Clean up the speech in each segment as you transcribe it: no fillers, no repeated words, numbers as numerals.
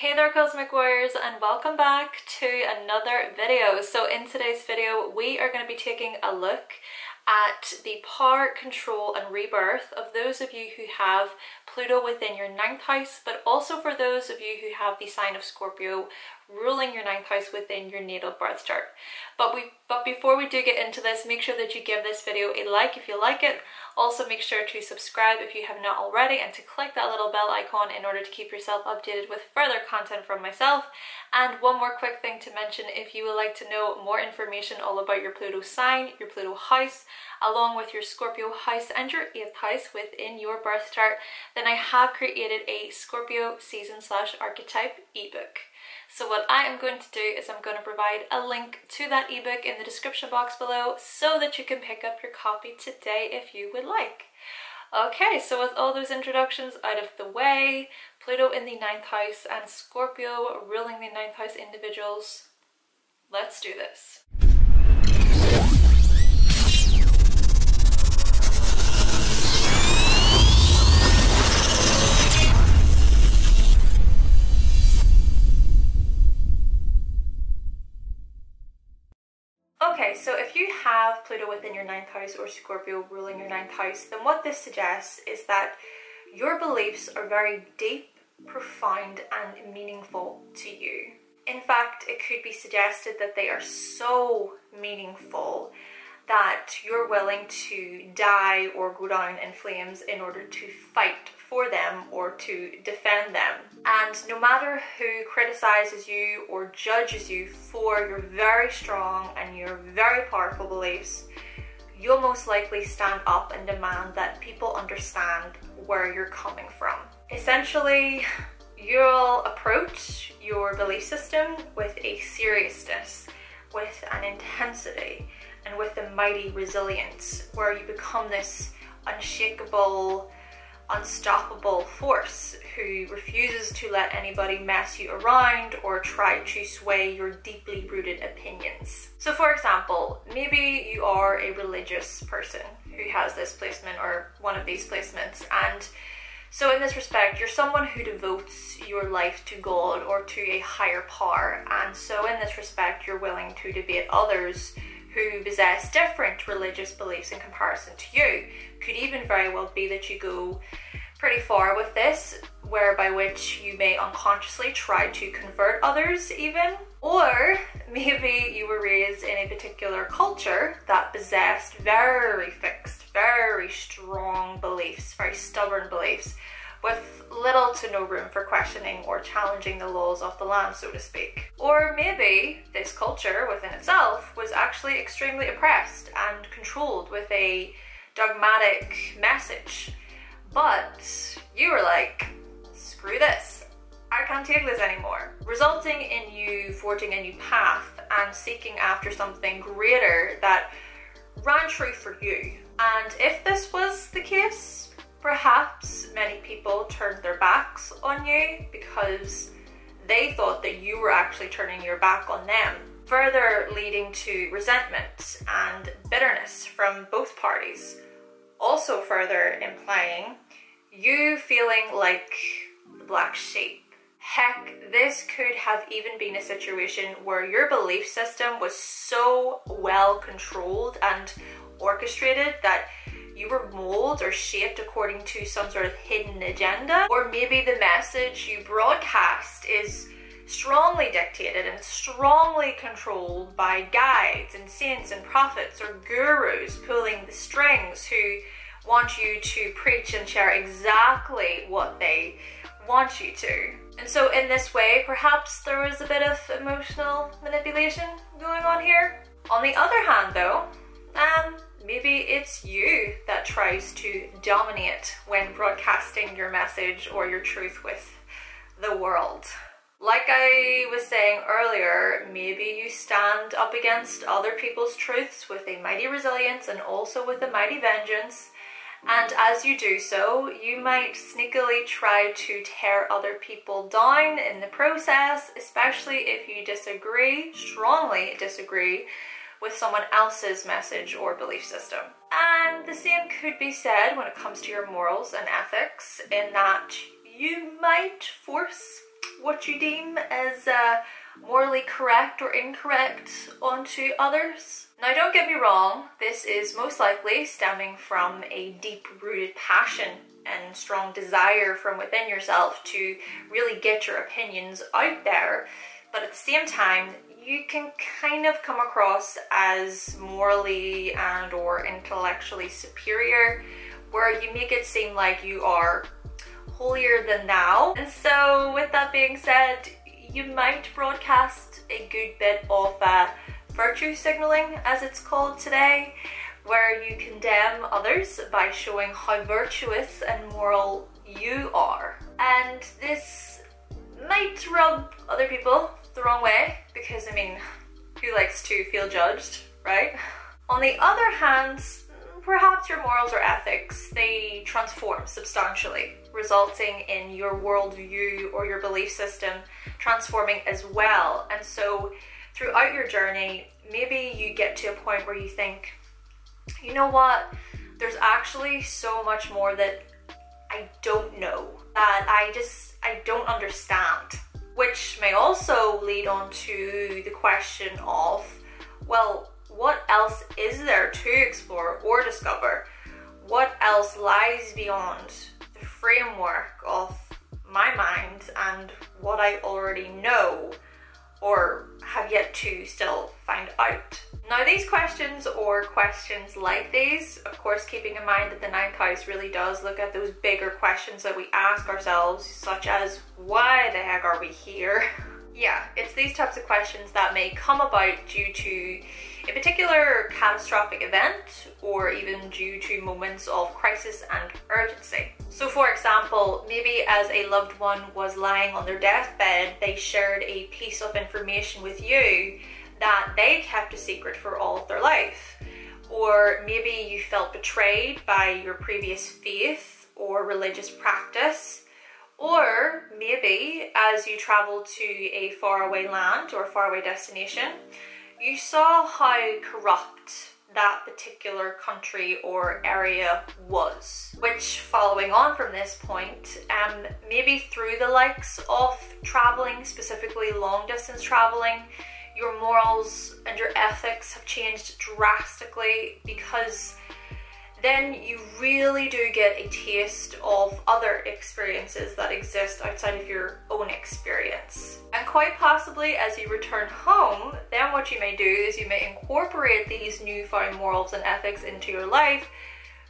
Hey there Cosmic Warriors, and welcome back to another video. So in today's video we are going to be taking a look at the power, control and rebirth of those of you who have Pluto within your 9th house, but also for those of you who have the sign of Scorpio ruling your 9th house within your natal birth chart. But before we do get into this, make sure that you give this video a like if you like it. Also make sure to subscribe if you have not already, and to click that little bell icon in order to keep yourself updated with further content from myself. And one more quick thing to mention: if you would like to know more information all about your Pluto sign, your Pluto house, along with your Scorpio house and your 8th house within your birth chart, then I have created a Scorpio season/archetype ebook. So what I am going to do is I'm going to provide a link to that ebook in the description box below so that you can pick up your copy today if you would like. Okay, so with all those introductions out of the way, Pluto in the 9th house and Scorpio ruling the 9th house individuals, let's do this. Okay, so if you have Pluto within your 9th house or Scorpio ruling your 9th house, then what this suggests is that your beliefs are very deep, profound and meaningful to you. In fact, it could be suggested that they are so meaningful that you're willing to die or go down in flames in order to fight for them or to defend them. And no matter who criticizes you or judges you for your very strong and your very powerful beliefs, you'll most likely stand up and demand that people understand where you're coming from. Essentially, you'll approach your belief system with a seriousness, with an intensity, and with a mighty resilience, where you become this unshakable, unstoppable force who refuses to let anybody mess you around or try to sway your deeply rooted opinions. So for example, maybe you are a religious person who has this placement or one of these placements, and so in this respect you're someone who devotes your life to God or to a higher power, and so in this respect you're willing to debate others who possess different religious beliefs in comparison to you. Could even very well be that you go pretty far with this, whereby which you may unconsciously try to convert others even. Or maybe you were raised in a particular culture that possessed very fixed, very strong beliefs, very stubborn beliefs, with little to no room for questioning or challenging the laws of the land, so to speak. Or maybe this culture within itself was actually extremely oppressed and controlled with a dogmatic message, but you were like, screw this, I can't take this anymore, resulting in you forging a new path and seeking after something greater that ran true for you. And if this was the case, perhaps many people turned their backs on you because they thought that you were actually turning your back on them, further leading to resentment and bitterness from both parties, also further implying you feeling like the black sheep. Heck, this could have even been a situation where your belief system was so well controlled and orchestrated that you were molded or shaped according to some sort of hidden agenda. Or maybe the message you broadcast is strongly dictated and strongly controlled by guides and saints and prophets or gurus pulling the strings, who want you to preach and share exactly what they want you to. And so in this way, perhaps there was a bit of emotional manipulation going on here. On the other hand though, maybe it's you that tries to dominate when broadcasting your message or your truth with the world. Like I was saying earlier, maybe you stand up against other people's truths with a mighty resilience and also with a mighty vengeance. And as you do so, you might sneakily try to tear other people down in the process, especially if you disagree, strongly disagree, with someone else's message or belief system. And the same could be said when it comes to your morals and ethics, in that you might force what you deem as morally correct or incorrect onto others. Now don't get me wrong, this is most likely stemming from a deep-rooted passion and strong desire from within yourself to really get your opinions out there, but at the same time you can kind of come across as morally and or intellectually superior, where you make it seem like you are holier than thou. And so with that being said, you might broadcast a good bit of virtue signaling, as it's called today, where you condemn others by showing how virtuous and moral you are. And this might rub other people the wrong way, because I mean, who likes to feel judged, right? On the other hand, perhaps your morals or ethics, they transform substantially, resulting in your worldview or your belief system transforming as well. And so throughout your journey, maybe you get to a point where you think, you know what, there's actually so much more that I don't know, that I don't understand. Which may also lead on to the question of, well, what else is there to explore or discover? What else lies beyond the framework of my mind and what I already know or have yet to still find out? Now these questions, or questions like these, of course keeping in mind that the 9th house really does look at those bigger questions that we ask ourselves, such as, why the heck are we here? Yeah, it's these types of questions that may come about due to a particular catastrophic event, or even due to moments of crisis and urgency. So for example, maybe as a loved one was lying on their deathbed, they shared a piece of information with you that they kept a secret for all of their life. Or maybe you felt betrayed by your previous faith or religious practice. Or maybe as you traveled to a faraway land or faraway destination, you saw how corrupt that particular country or area was. Which, following on from this point, maybe through the likes of traveling, specifically long distance traveling, your morals and your ethics have changed drastically, because then you really do get a taste of other experiences that exist outside of your own experience. And quite possibly as you return home, then what you may do is you may incorporate these newfound morals and ethics into your life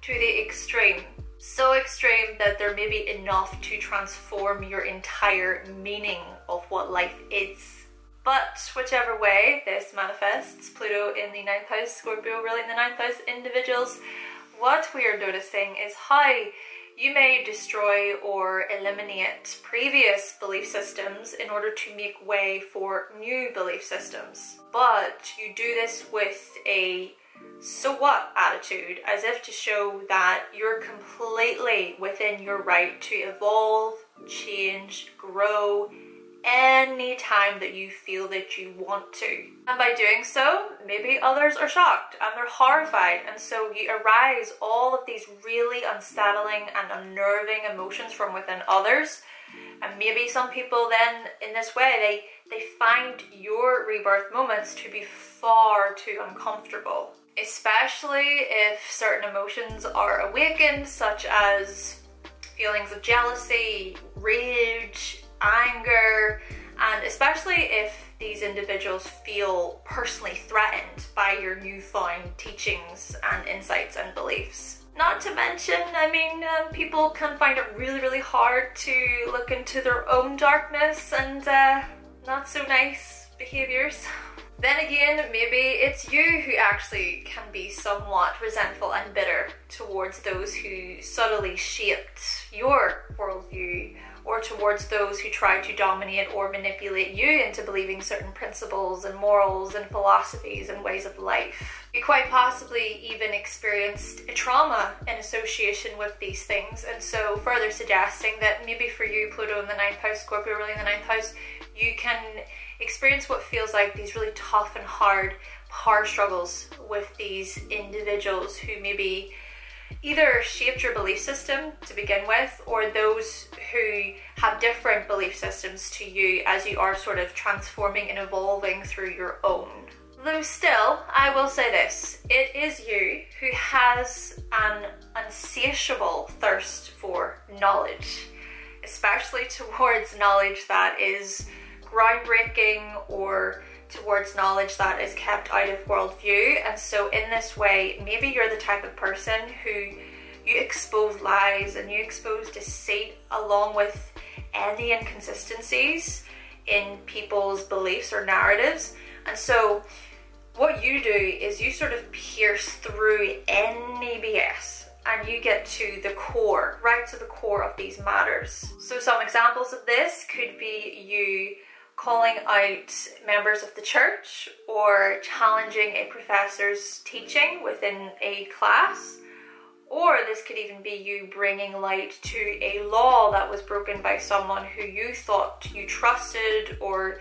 to the extreme. So extreme that there may be enough to transform your entire meaning of what life is. But whichever way this manifests, Pluto in the 9th house, Scorpio ruling the 9th house individuals, what we are noticing is how you may destroy or eliminate previous belief systems in order to make way for new belief systems. But you do this with a so what attitude, as if to show that you're completely within your right to evolve, change, grow, any time that you feel that you want to. And by doing so, maybe others are shocked and they're horrified, and so you arise all of these really unsettling and unnerving emotions from within others. And maybe some people then, in this way, they find your rebirth moments to be far too uncomfortable. Especially if certain emotions are awakened, such as feelings of jealousy, rage, anger, and especially if these individuals feel personally threatened by your newfound teachings and insights and beliefs. Not to mention, I mean, people can find it really, really hard to look into their own darkness and not so nice behaviors. Then again, maybe it's you who actually can be somewhat resentful and bitter towards those who subtly shaped your worldview, or towards those who try to dominate or manipulate you into believing certain principles and morals and philosophies and ways of life. You quite possibly even experienced a trauma in association with these things, and so further suggesting that maybe for you, Pluto in the 9th house, Scorpio ruling the 9th house, you can experience what feels like these really tough and hard power struggles with these individuals who maybe either shaped your belief system to begin with, or those who have different belief systems to you as you are sort of transforming and evolving through your own. Though still, I will say this, it is you who has an insatiable thirst for knowledge, especially towards knowledge that is groundbreaking or towards knowledge that is kept out of worldview. And so in this way, maybe you're the type of person who you expose lies and you expose deceit along with any inconsistencies in people's beliefs or narratives. And so what you do is you sort of pierce through any BS and you get to the core, right to the core of these matters. So some examples of this could be you calling out members of the church or challenging a professor's teaching within a class. Or this could even be you bringing light to a law that was broken by someone who you thought you trusted or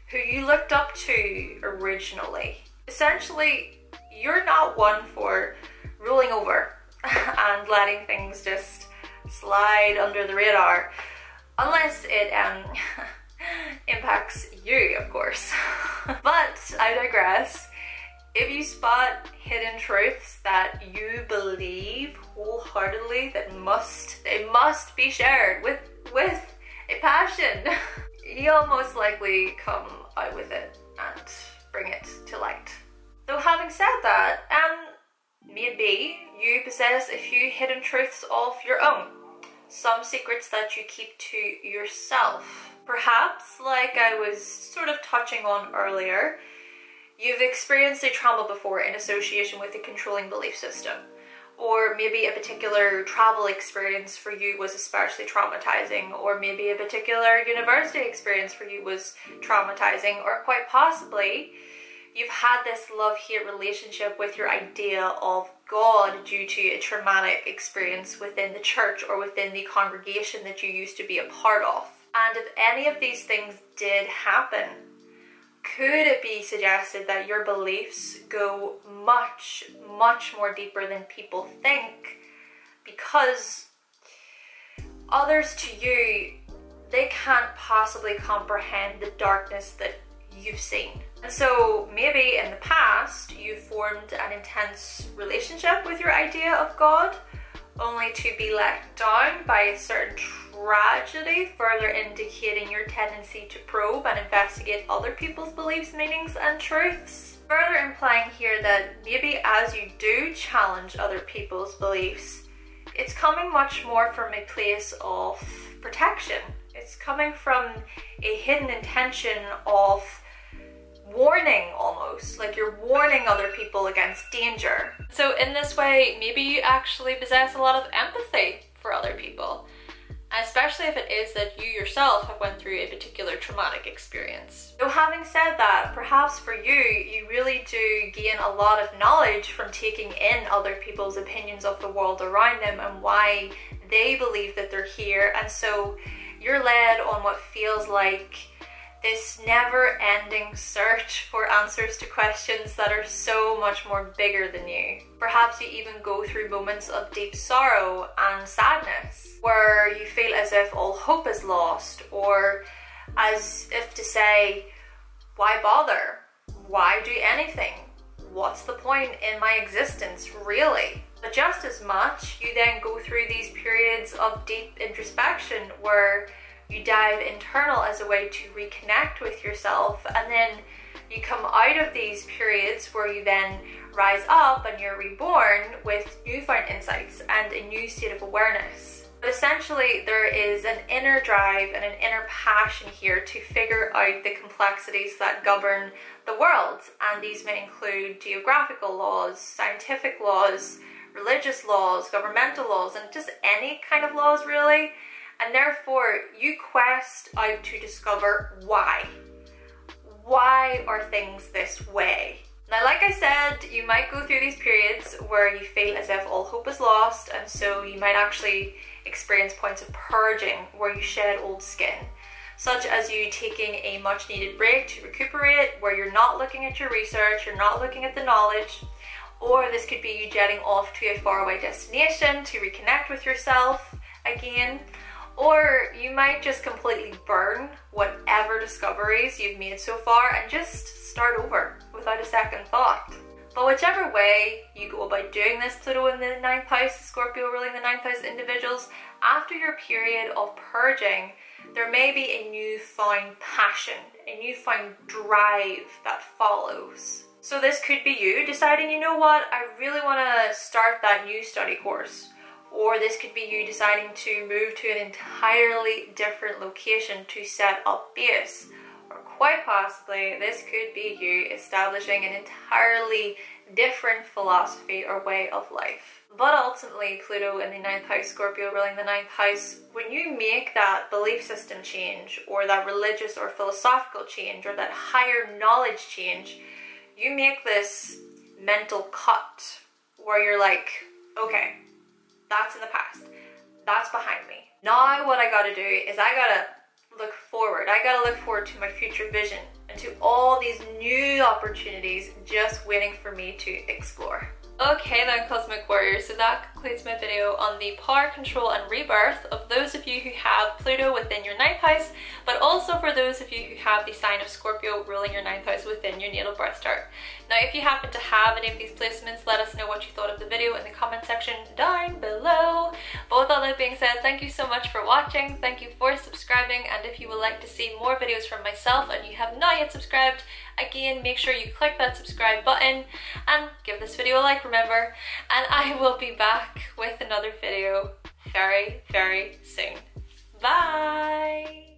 who you looked up to originally. Essentially, you're not one for ruling over and letting things just slide under the radar, unless it impacts you, of course. But I digress. If you spot hidden truths that you believe wholeheartedly that they must be shared with a passion, you'll most likely come out with it and bring it to light. So having said that, maybe you possess a few hidden truths of your own, some secrets that you keep to yourself. Perhaps, like I was sort of touching on earlier, you've experienced a trauma before in association with a controlling belief system. Or maybe a particular travel experience for you was especially traumatizing, or maybe a particular university experience for you was traumatizing, or quite possibly you've had this love-hate relationship with your idea of God due to a traumatic experience within the church or within the congregation that you used to be a part of. And if any of these things did happen, could it be suggested that your beliefs go much, much more deeper than people think? Because others to you, they can't possibly comprehend the darkness that you've seen. And so maybe in the past, you formed an intense relationship with your idea of God, only to be let down by a certain tragedy, further indicating your tendency to probe and investigate other people's beliefs, meanings, and truths. Further implying here that maybe as you do challenge other people's beliefs, it's coming much more from a place of protection. It's coming from a hidden intention of warning, almost like you're warning other people against danger. So in this way, maybe you actually possess a lot of empathy for other people, especially if it is that you yourself have went through a particular traumatic experience. So having said that, perhaps for you, you really do gain a lot of knowledge from taking in other people's opinions of the world around them and why they believe that they're here, and so you're led on what feels like this never-ending search for answers to questions that are so much more bigger than you. Perhaps you even go through moments of deep sorrow and sadness, where you feel as if all hope is lost, or as if to say, why bother? Why do anything? What's the point in my existence, really? But just as much, you then go through these periods of deep introspection where you dive internal as a way to reconnect with yourself, and then you come out of these periods where you then rise up and you're reborn with newfound insights and a new state of awareness. But essentially, there is an inner drive and an inner passion here to figure out the complexities that govern the world, and these may include geographical laws, scientific laws, religious laws, governmental laws, and just any kind of laws really. And therefore, you quest out to discover why. Why are things this way? Now, like I said, you might go through these periods where you feel as if all hope is lost, and so you might actually experience points of purging where you shed old skin, such as you taking a much needed break to recuperate, where you're not looking at your research, you're not looking at the knowledge, Or this could be you jetting off to a faraway destination to reconnect with yourself again. Or you might just completely burn whatever discoveries you've made so far and just start over without a second thought. But whichever way you go about doing this, Pluto in the 9th house, Scorpio ruling the 9th house individuals, after your period of purging, there may be a newfound passion, a newfound drive that follows. So this could be you deciding, you know what, I really want to start that new study course. Or this could be you deciding to move to an entirely different location to set up base. Or quite possibly, this could be you establishing an entirely different philosophy or way of life. But ultimately, Pluto in the 9th house, Scorpio ruling the 9th house, when you make that belief system change, or that religious or philosophical change, or that higher knowledge change, you make this mental cut where you're like, okay, that's in the past. That's behind me. Now what I gotta do is I gotta look forward. I gotta look forward to my future vision and to all these new opportunities just waiting for me to explore. Okay then, Cosmic Warriors, so that concludes my video on the power, control and rebirth of those of you who have Pluto within your 9th house, but also for those of you who have the sign of Scorpio ruling your 9th house within your natal birth chart. Now if you happen to have any of these placements, let us know what you thought of the video in the comment section down below. But with all that being said, thank you so much for watching, thank you for subscribing, and if you would like to see more videos from myself and you have not yet subscribed, again, make sure you click that subscribe button and give this video a like, remember, and I will be back with another video very, very soon. Bye!